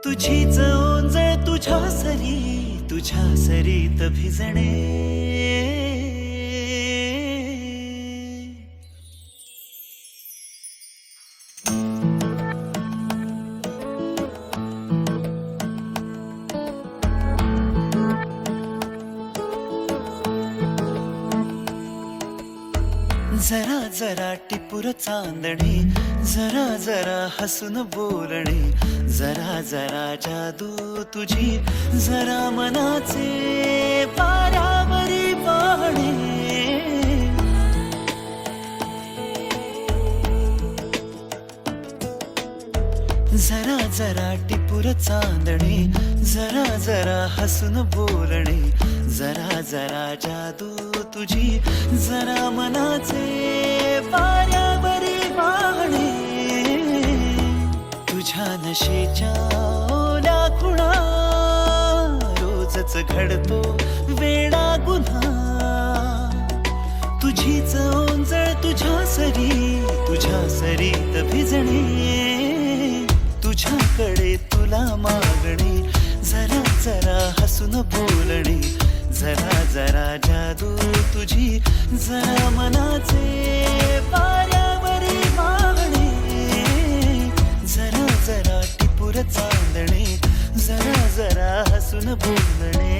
तुझीच ओंजळ तुझ्या सरीत भिजणे. जरा जरा टिपूर चांदणे, जरा जरा हसून बोलणे, जरा जरा जादू तुझी, जरा मनाचे पारावरी वाहणे. जरा जरा टिपूर चांदणे, जरा जरा हसून बोलणे, जरा जरा जादू तुझी, जरा मनाचे पारावरी वाहणे. तुझ्या नशेच्या ओल्या खुणा, रोजच घडतो वेडा गुन्हा. तुझीच ओंजळ तुझ्या सरीत भिजणे. तुझ्याकडे तुला मागणे, जरा जरा हसून बोलणे, जरा जरा जादू तुझी, जरा मनाचे पारावरी वाहणे. जरा जरा टिपूर चांदणे, जरा जरा हसून बोलणे.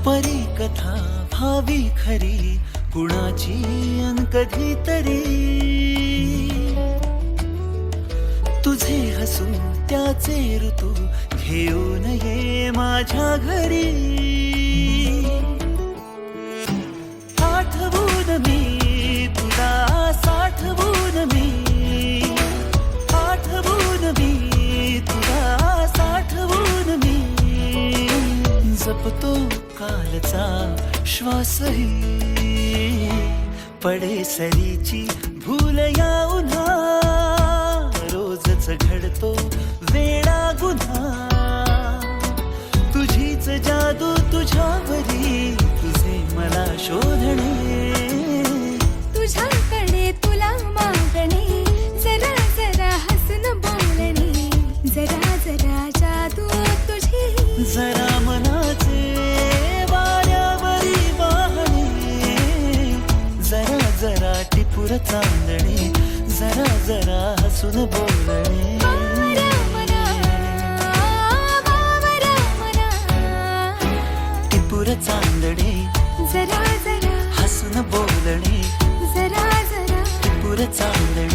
परी कथा भावी खरी, कुणाची अन कधी तरी. तुझे हसू त्याचे ऋतू, घेऊन ये माझ्या घरी. आठवून मी तुला, साठवून मी, आठवून मी तुला, साठवून मी. जपतो कालचा श्वासही, पडे सरीची भूल या उन्हा. रोजच घडतो वेडा गुन्हा. तुझीच जादू तुझ्यावरी, तुझे मला शोधणे. तुझ्याकडे तुला मागणे, जरा जरा हसून बोलणे, जरा जरा जादू तुझी, जरा मनाचे वाऱ्यावरी वाहणे. जरा जरा टिपूर चांदणे, जरा जरा हसून बोलणे. टिपूर चांदणे, जरा जरा हसून बोलणे, जरा जरा टिपूर चांदणे.